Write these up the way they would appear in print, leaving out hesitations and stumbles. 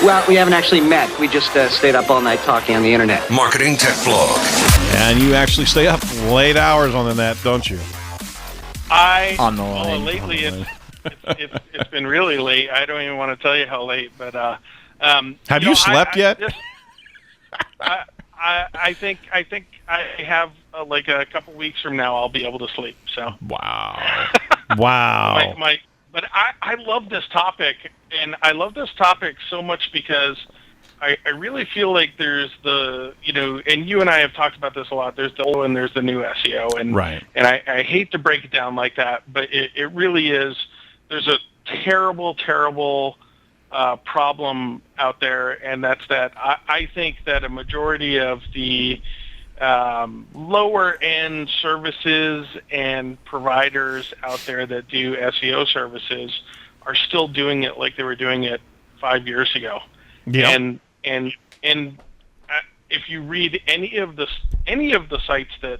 Well, we haven't actually met. We just stayed up all night talking on the internet. Marketing Tech Blog. And you actually stay up late hours on the net, don't you? Lately it's been really late. I don't even want to tell you how late, but have you slept yet? I think I have like a couple weeks from now I'll be able to sleep. So wow. But I love this topic, and I love this topic so much because I really feel like there's and you and I have talked about this a lot, there's the old and there's the new SEO, and right. And I hate to break it down like that, but it really is, there's a terrible problem out there, and that's that I think that a majority of the lower end services and providers out there that do SEO services are still doing it like they were doing it 5 years ago. Yeah. And if you read any of the sites that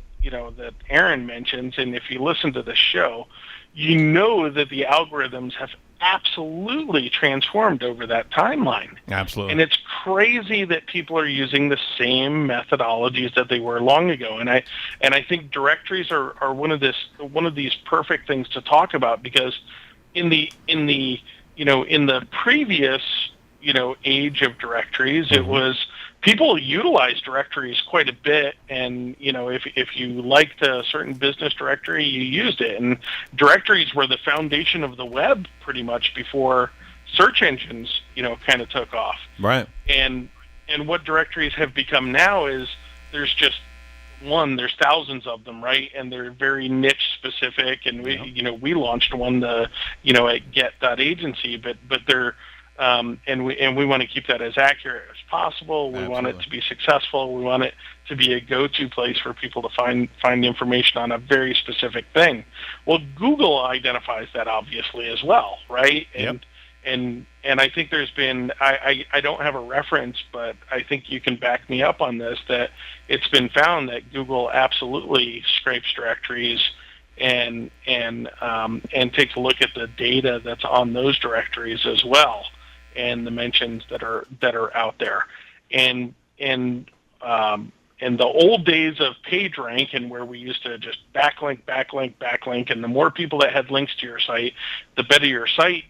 that Erin mentions, and if you listen to the show, you know that the algorithms have absolutely transformed over that timeline. Absolutely. And it's crazy that people are using the same methodologies that they were long ago. And I think directories are one of these perfect things to talk about, because in the previous age of directories, it was, people utilized directories quite a bit, and if you liked a certain business directory, you used it. And directories were the foundation of the web pretty much before search engines kind of took off. Right. And what directories have become now is there's thousands of them, right? And they're very niche specific, and we launched one at get.agency, but they're and we want to keep that as accurate as possible. We want it to be successful. We want it to be a go-to place for people to find information on a very specific thing. Well, Google identifies that obviously as well, right? And I think there's been, I don't have a reference, but I think you can back me up on this, that it's been found that Google absolutely scrapes directories and takes a look at the data that's on those directories as well, and the mentions that are out there. And in the old days of PageRank, and where we used to just backlink, and the more people that had links to your site, the better your site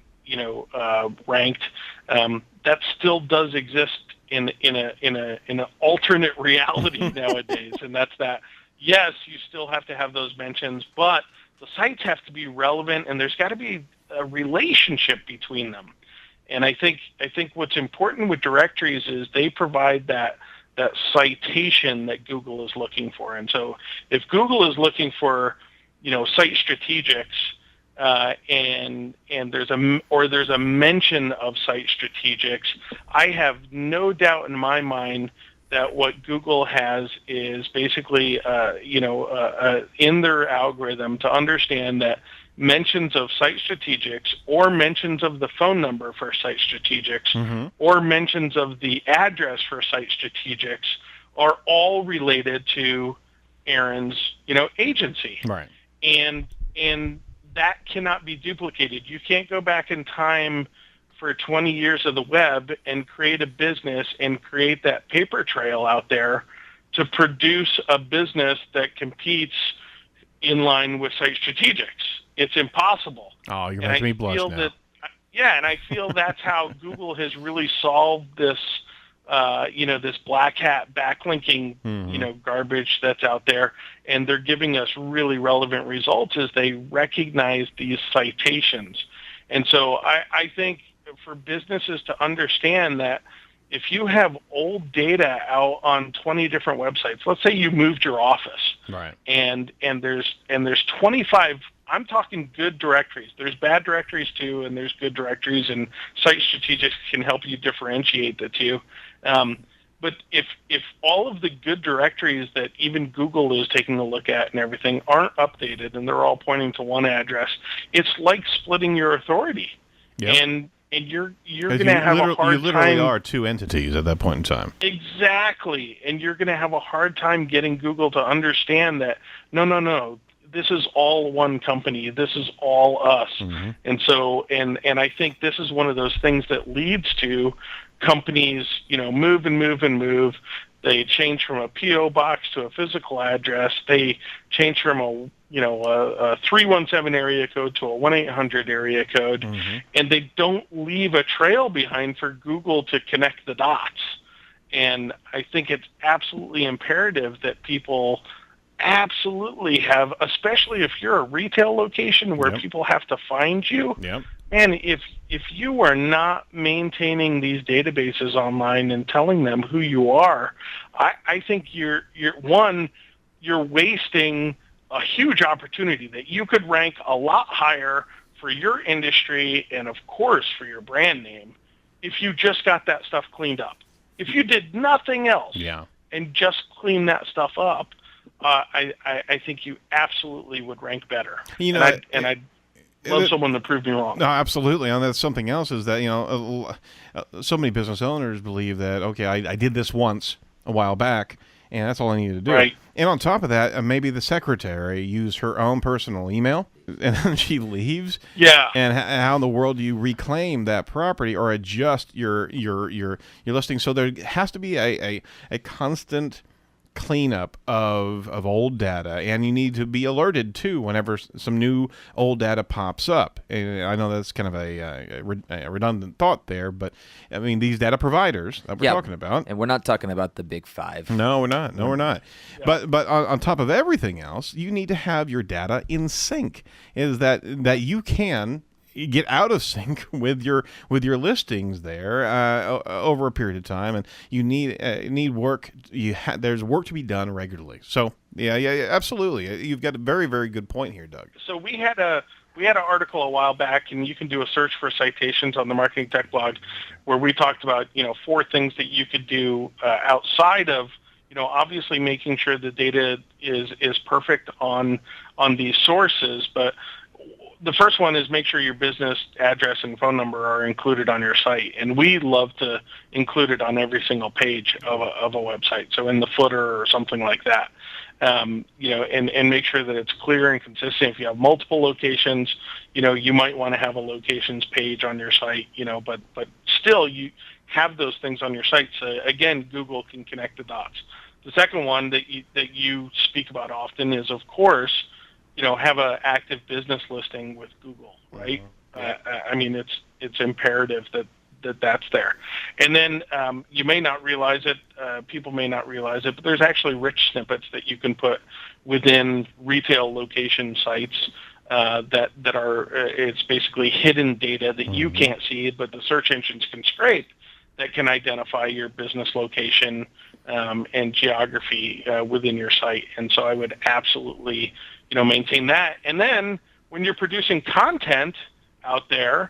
ranked. That still does exist in an alternate reality nowadays, and that's that. Yes, you still have to have those mentions, but the sites have to be relevant, and there's got to be a relationship between them. And I think what's important with directories is they provide that citation that Google is looking for. And so if Google is looking for site strategics, and there's a mention of site strategics, I have no doubt in my mind that what Google has is basically in their algorithm to understand that mentions of site strategics, or mentions of the phone number for site strategics, or mentions of the address for site strategics are all related to Erin's agency. Right. And that cannot be duplicated. You can't go back in time for 20 years of the web and create a business and create that paper trail out there to produce a business that competes in line with site strategics. It's impossible. Oh, you're making me blush now. And I feel that's how Google has really solved this, this black hat backlinking, garbage that's out there, and they're giving us really relevant results as they recognize these citations. And so I think for businesses to understand that if you have old data out on 20 different websites, let's say you moved your office, right, and there's 25, I'm talking good directories. There's bad directories too, and there's good directories, and site strategics can help you differentiate the two. But if all of the good directories that even Google is taking a look at and everything aren't updated, and they're all pointing to one address, it's like splitting your authority. Yep. And you're going to have a hard time. You literally are two entities at that point in time. Exactly. And you're going to have a hard time getting Google to understand that, no, this is all one company. This is all us. Mm-hmm. And so, and I think this is one of those things that leads to companies, move and move and move. They change from a PO box to a physical address. They change from a 317 area code to a 1-800 area code, Mm-hmm. and they don't leave a trail behind for Google to connect the dots. And I think it's absolutely imperative that people absolutely have, especially if you're a retail location where Yep. people have to find you. Yep. And if you are not maintaining these databases online and telling them who you are, I think you're wasting a huge opportunity that you could rank a lot higher for your industry and, of course, for your brand name if you just got that stuff cleaned up. If you did nothing else Yeah. and just clean that stuff up, I think you absolutely would rank better. I'd love someone to prove me wrong. No, absolutely. And that's something else is that, so many business owners believe that, okay, I did this once a while back, and that's all I needed to do. Right. And on top of that, maybe the secretary used her own personal email, and then she leaves. Yeah. And how in the world do you reclaim that property or adjust your listing? So there has to be a constant cleanup of old data, and you need to be alerted too whenever some new old data pops up. And I know that's kind of a redundant thought there, but I mean these data providers that we're talking about, and we're not talking about the big five. No, we're not. No, we're not. Yeah. But on top of everything else, you need to have your data in sync. Is that you can get out of sync with your listings there over a period of time, and you need work. There's work to be done regularly. So yeah, absolutely. You've got a very, very good point here, Doug. So we had an article a while back, and you can do a search for citations on the Marketing Tech blog, where we talked about 4 things that you could do outside of obviously making sure the data is perfect on these sources, but the first one is make sure your business address and phone number are included on your site, and we love to include it on every single page of a website. So in the footer or something like that, and make sure that it's clear and consistent. If you have multiple locations, you might want to have a locations page on your site, but still you have those things on your site. So again, Google can connect the dots. The second one that you speak about often is, of course, have an active business listing with Google, right? I mean, it's imperative that that's there. And then you may not realize it, people may not realize it, but there's actually rich snippets that you can put within retail location sites that are, it's basically hidden data that you can't see, but the search engines can scrape, that can identify your business location and geography within your site. And so I would absolutely maintain that. And then when you're producing content out there,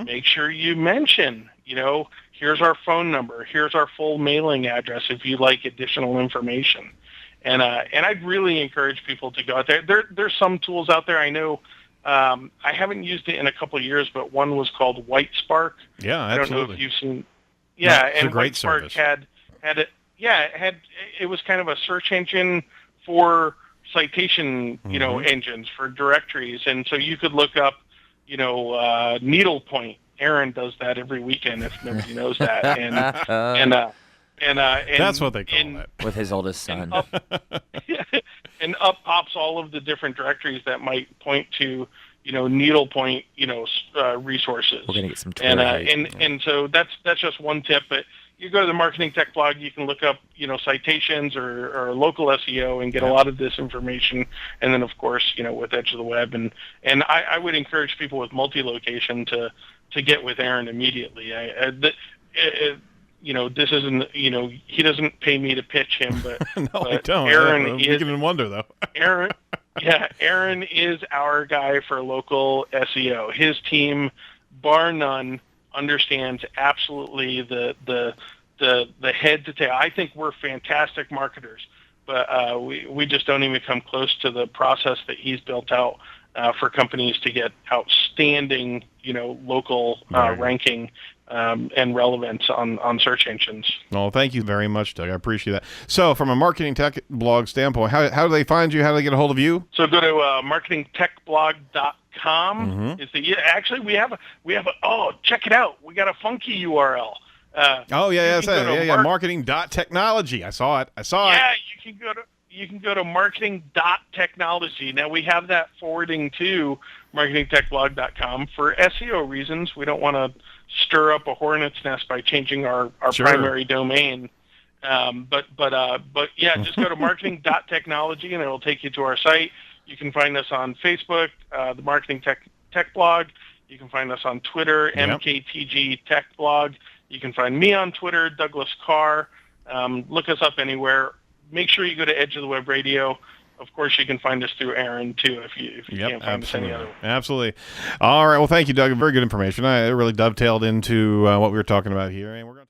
make sure you mention, here's our phone number, here's our full mailing address if you like additional information. And I'd really encourage people to go out there. There's some tools out there. I know I haven't used it in a couple of years, but one was called White Spark. Yeah, absolutely. I don't know if you've seen. Yeah, it's and a great White Spark service. had it. Yeah, it was kind of a search engine for citation, engines for directories, and so you could look up, needlepoint. Erin does that every weekend if nobody knows that, and that's what they call it with his oldest son. And up pops all of the different directories that might point to needlepoint resources. We're gonna get some and so that's just one tip, but you go to the Marketing Tech blog, you can look up, citations or local SEO and get a lot of this information. And then, of course, with Edge of the Web. And I would encourage people with multi-location to get with Erin immediately. This isn't, he doesn't pay me to pitch him, but, no, but I don't. Erin is, beginning to wonder, though. Erin is our guy for local SEO. His team, bar none, understands absolutely the head to tail. I think we're fantastic marketers, but we just don't even come close to the process that he's built out for companies to get outstanding, local ranking and relevance on search engines. Well, thank you very much, Doug. I appreciate that. So, from a marketing tech blog standpoint, how do they find you? How do they get a hold of you? So go to marketingtechblog.com. Actually we have check it out. We got a funky URL. Marketing.technology. I saw it. Yeah, you can go to marketing.technology. Now we have that forwarding to marketingtechblog.com for SEO reasons. We don't want to stir up a hornet's nest by changing our primary domain. But yeah, just go to marketing.technology and it'll take you to our site. You can find us on Facebook, the Marketing Tech Blog. You can find us on Twitter, MKTG Tech Blog. You can find me on Twitter, Douglas Carr. Look us up anywhere. Make sure you go to Edge of the Web Radio. Of course, you can find us through Erin, too, if you can't find us any other way. Absolutely. All right. Well, thank you, Doug. Very good information. It really dovetailed into what we were talking about here. And we're going